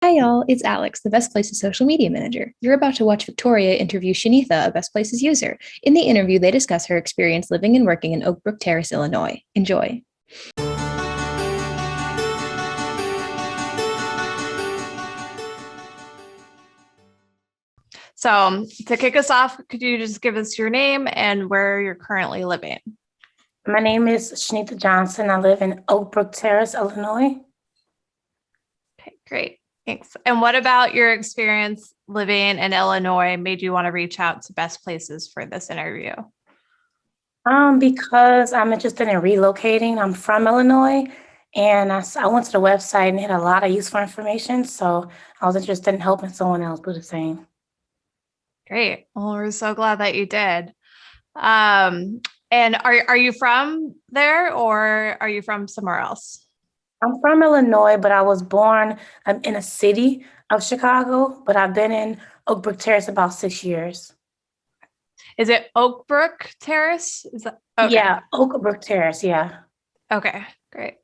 Hi, y'all. It's Alex, the Best Places social media manager. You're about to watch Victoria interview Chinitha, a Best Places user. In the interview, they discuss her experience living and working in Oakbrook Terrace, Illinois. Enjoy. So to kick us off, could you just give us your name and where you're currently living? My name is Chinitha Johnson. I live in Oakbrook Terrace, Illinois. Okay, great. Thanks. And what about your experience living in Illinois made you want to reach out to Best Places for this interview? Because I'm interested in relocating. I'm from Illinois, and I went to the website and had a lot of useful information. So I was interested in helping someone else do the same. Great. Well, we're so glad that you did. And are you from there or are you from somewhere else? I'm from Illinois, but I was born in a city of Chicago, but I've been in Oakbrook Terrace about 6 years. Is it Oakbrook Terrace? Is that okay? Yeah, Oakbrook Terrace. Yeah, Okay, great.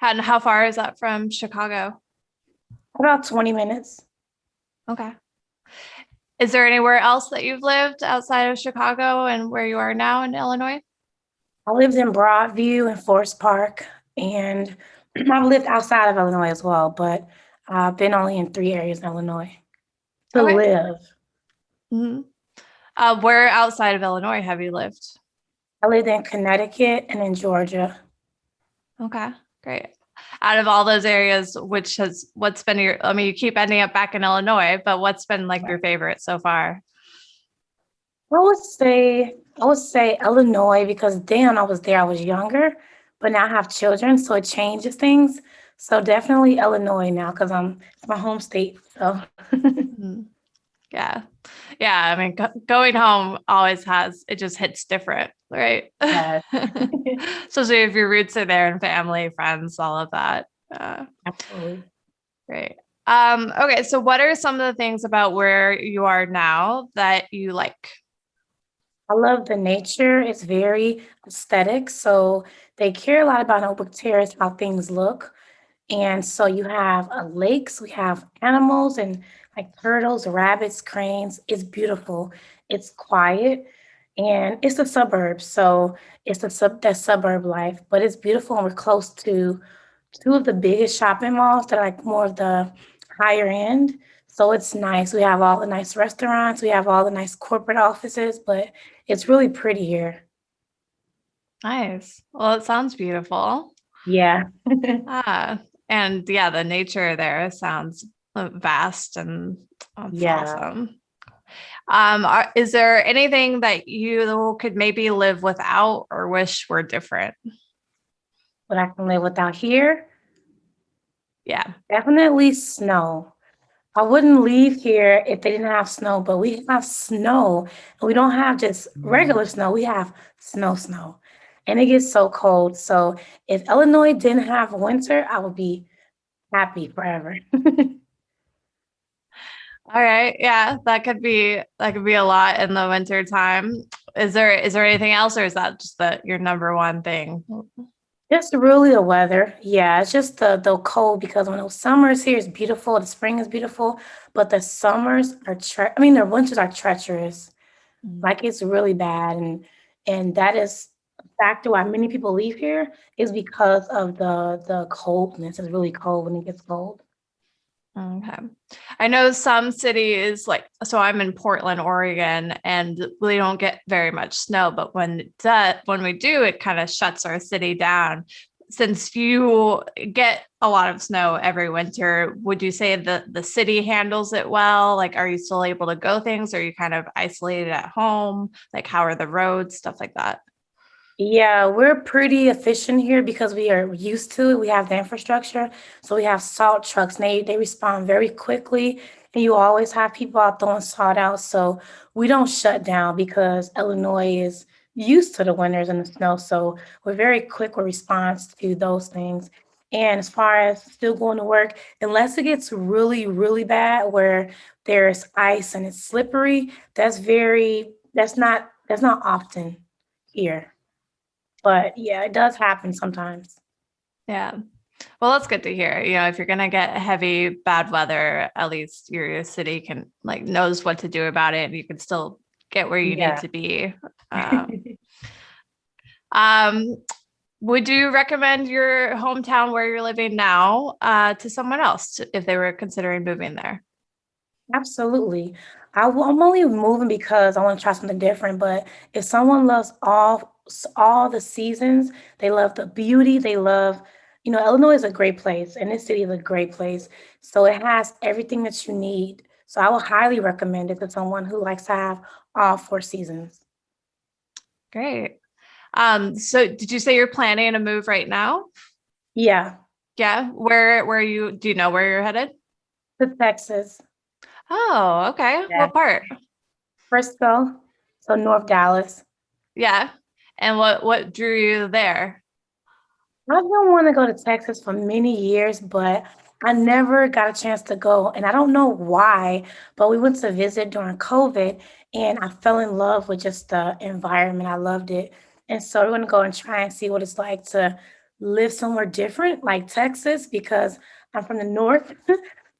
And how far is that from Chicago? about 20 minutes. Okay. Is there anywhere else that you've lived outside of Chicago and where you are now in Illinois? I lived in Broadview and Forest Park, and I've lived outside of Illinois as well, but I've been only in 3 areas in Illinois to Okay. live. Mm-hmm. Where outside of Illinois have you lived? I lived in Connecticut and in Georgia. Okay, great. Out of all those areas, what's been you keep ending up back in Illinois, but what's been like your favorite so far? I would say Illinois because then I was there, I was younger, but now I have children, so it changes things. So definitely Illinois now because it's my home state. So Mhm. Yeah. Yeah. I mean, going home always it just hits different, right? yes, Especially if your roots are there and family, friends, all of that. absolutely. Great. Okay. So what are some of the things about where you are now that you like? I love the nature. It's very aesthetic. So they care a lot about Oakbrook Terrace, how things look. And so you have lakes, we have animals and like turtles, rabbits, cranes. It's beautiful. It's quiet and it's a suburb. So it's that suburb life, but it's beautiful and we're close to two of the biggest shopping malls that are like more of the higher end. So it's nice. We have all the nice restaurants, we have all the nice corporate offices, but it's really pretty here. Nice. Well, it sounds beautiful. Yeah. Ah, and yeah, the nature there sounds vast and that's Yeah. awesome. Is there anything that you could maybe live without or wish were different? But I can live without here. Yeah. Definitely snow. I wouldn't leave here if they didn't have snow, but we have snow. And we don't have just regular snow. We have snow. And it gets so cold. So if Illinois didn't have winter, I would be happy forever. All right. Yeah, that could be a lot in the winter time. Is there anything else or is that just your number one thing? Just really the weather. Yeah, it's just the cold because when the summers here is beautiful, the spring is beautiful, but the summers are the winters are treacherous. Mm. Like it's really bad, and that is a factor why many people leave here is because of the coldness. It's really cold when it gets cold. Okay. I know some cities so I'm in Portland, Oregon, and we don't get very much snow, but when we do, it kind of shuts our city down. Since you get a lot of snow every winter, would you say that the city handles it well? Like, are you still able to go things? Or are you kind of isolated at home? Like, how are the roads, stuff like that? Yeah, we're pretty efficient here because we are used to it. We have the infrastructure. So we have salt trucks and they respond very quickly. And you always have people out throwing salt out. So we don't shut down because Illinois is used to the winters and the snow. So we're very quick with response to those things. And as far as still going to work, unless it gets really, really bad where there's ice and it's slippery, that's not often here. But yeah, it does happen sometimes. Yeah. Well, that's good to hear. If you're gonna get heavy bad weather, at least your city can like knows what to do about it, and you can still get where you need Yeah. to be. Um, would you recommend your hometown where you're living now to someone else if they were considering moving there? Absolutely. I'm only moving because I want to try something different. But if someone loves all the seasons, they love the beauty, they love, Illinois is a great place, and this city is a great place. So it has everything that you need. So I would highly recommend it to someone who likes to have all four seasons. Great. So did you say you're planning a move right now? Yeah, Yeah. Where you do you know where you're headed? to Texas. Oh, okay. Yeah, What part? Frisco, so North Dallas. Yeah. And what drew you there? I've been wanting to go to Texas for many years, but I never got a chance to go. And I don't know why, but we went to visit during COVID and I fell in love with just the environment. I loved it. And so we're going to go and try and see what it's like to live somewhere different, like Texas, because I'm from the north.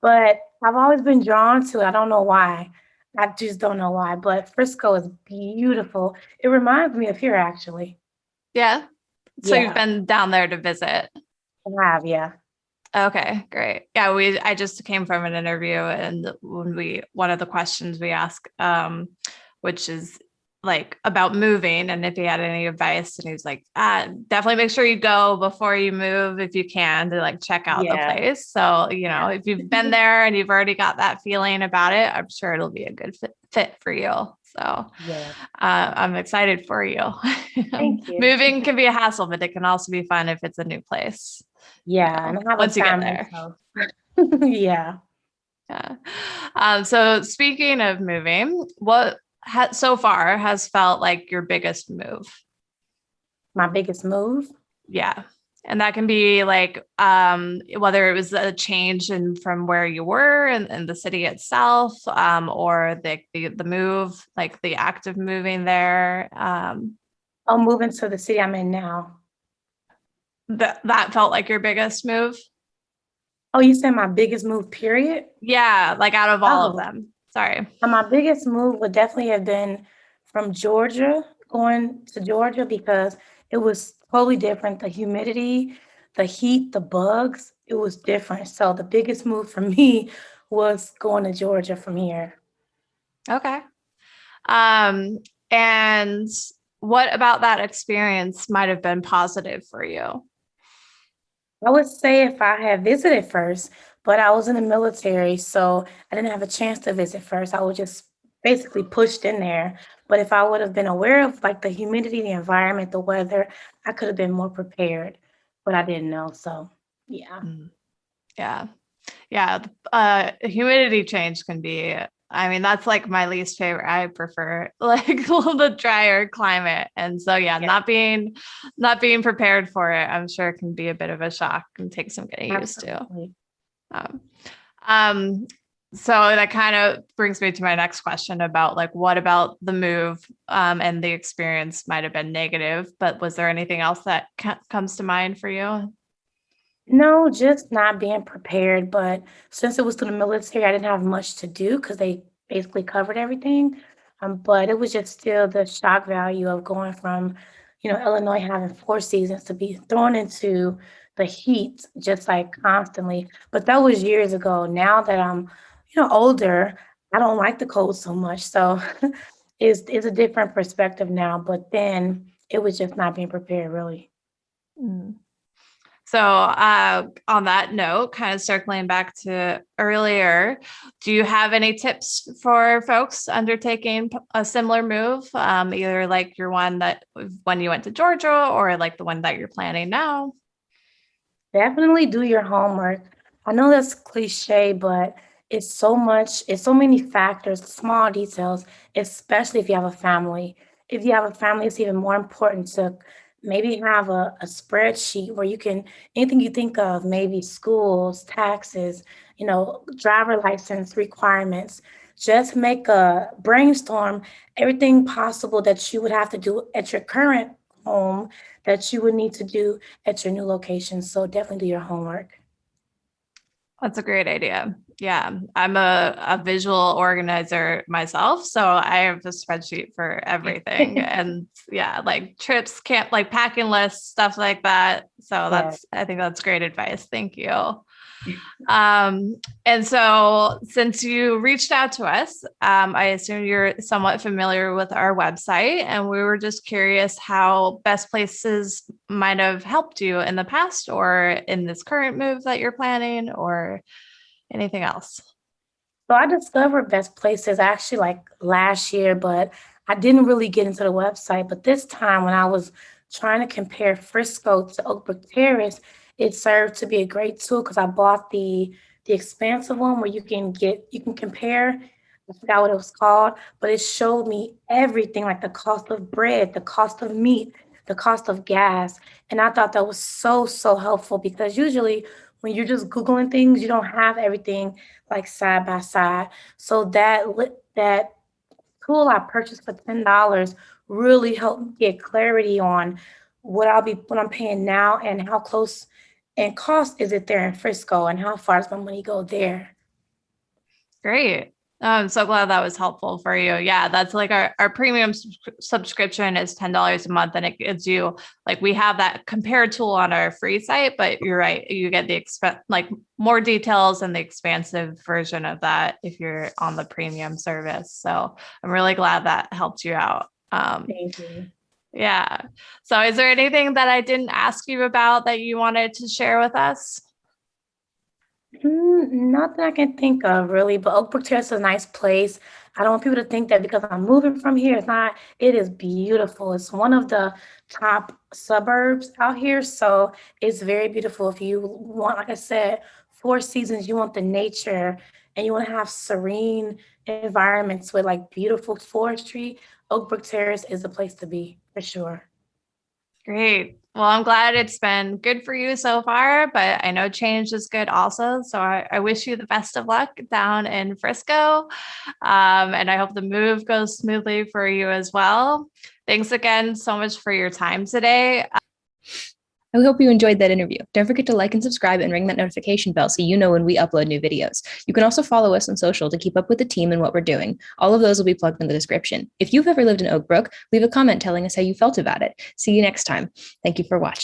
But I've always been drawn to it. I don't know why. I just don't know why. But Frisco is beautiful. It reminds me of here, actually. Yeah. So you've Yeah, been down there to visit. I have. Yeah. Okay, great. Yeah, I just came from an interview, and one of the questions we ask, which is like about moving and if he had any advice, and he's like, definitely make sure you go before you move if you can to like check out the Yeah. place. So, Yeah. if you've been there and you've already got that feeling about it, I'm sure it'll be a good fit for you. So Yeah. I'm excited for you. Thank you. Moving can be a hassle, but it can also be fun if it's a new place. Yeah, and I have a Once you get family, there. so yeah. Yeah. So speaking of moving, what so far has felt like your biggest move? My biggest move. Yeah. And that can be like whether it was a change in from where you were in the city itself, or the move, like the act of moving there. Oh, moving to the city I'm in now. That felt like your biggest move. Oh, you said my biggest move, period? Yeah, like out of all of Oh, them. Sorry. my biggest move would definitely have been from Georgia, going to Georgia because it was totally different. The humidity, the heat, the bugs, it was different. So the biggest move for me was going to Georgia from here. Okay. Um, and what about that experience might have been positive for you? I would say if I had visited first, but I was in the military, so I didn't have a chance to visit first. I was just basically pushed in there. But if I would have been aware of like the humidity, the environment, the weather, I could have been more prepared, but I didn't know. So yeah, Mm, yeah. Yeah. Humidity change can be, I mean, that's like my least favorite. I prefer like the drier climate. And so yeah, yeah, not being prepared for it, I'm sure it can be a bit of a shock and take some getting used to. absolutely. Um, um, so that kind of brings me to my next question about like what about the move and the experience might have been negative, but was there anything else that comes to mind for you? No, just not being prepared. But since it was to the military, I didn't have much to do because they basically covered everything. But it was just still the shock value of going from, Illinois having four seasons to be thrown into the heat just like constantly. But that was years ago. Now that I'm, older, I don't like the cold so much. So it's a different perspective now. But then it was just not being prepared, really. Mm. So, on that note, kind of circling back to earlier, do you have any tips for folks undertaking a similar move, either like your one that when you went to Georgia or like the one that you're planning now? Definitely do your homework. I know that's cliche, but it's so many factors, small details, especially if you have a family. If you have a family, it's even more important to maybe have a spreadsheet where you can, anything you think of, maybe schools, taxes, driver license requirements. Just make a brainstorm everything possible that you would have to do at your current home that you would need to do at your new location. So definitely do your homework. That's a great idea. Yeah, I'm a visual organizer myself, so I have a spreadsheet for everything. And yeah, like trips, camp, like packing lists, stuff like that. So Yeah. I think that's great advice. Thank you. And so since you reached out to us, I assume you're somewhat familiar with our website, and we were just curious how Best Places might have helped you in the past or in this current move that you're planning or anything else. So I discovered Best Places actually like last year, but I didn't really get into the website. But this time when I was trying to compare Frisco to Oakbrook Terrace, it served to be a great tool because I bought the expansive one where you can compare. I forgot what it was called, but it showed me everything like the cost of bread, the cost of meat, the cost of gas. And I thought that was so, so helpful because usually when you're just Googling things, you don't have everything like side by side. So that tool I purchased for $10 really helped me get clarity on what I'm paying now and how close and cost is it there in Frisco and how far does my money go there. Great. I'm so glad that was helpful for you. Yeah, that's like our premium subscription is $10 a month, and it gives you like we have that compare tool on our free site, but you're right, you get the like more details and the expansive version of that if you're on the premium service. So I'm really glad that helped you out. Thank you. Yeah. So is there anything that I didn't ask you about that you wanted to share with us? Not that I can think of really, but Oakbrook Terrace is a nice place. I don't want people to think that because I'm moving from here, it's not. It is beautiful. It's one of the top suburbs out here, so it's very beautiful. If you want, like I said, four seasons, you want the nature and you want to have serene environments with like beautiful forestry, Oakbrook Terrace is the place to be for sure. Great. Well, I'm glad it's been good for you so far, but I know change is good also. So I wish you the best of luck down in Frisco. And I hope the move goes smoothly for you as well. Thanks again so much for your time today. I hope you enjoyed that interview. Don't forget to like and subscribe and ring that notification bell so you know when we upload new videos. You can also follow us on social to keep up with the team and what we're doing. All of those will be plugged in the description. If you've ever lived in Oakbrook, leave a comment telling us how you felt about it. See you next time. Thank you for watching.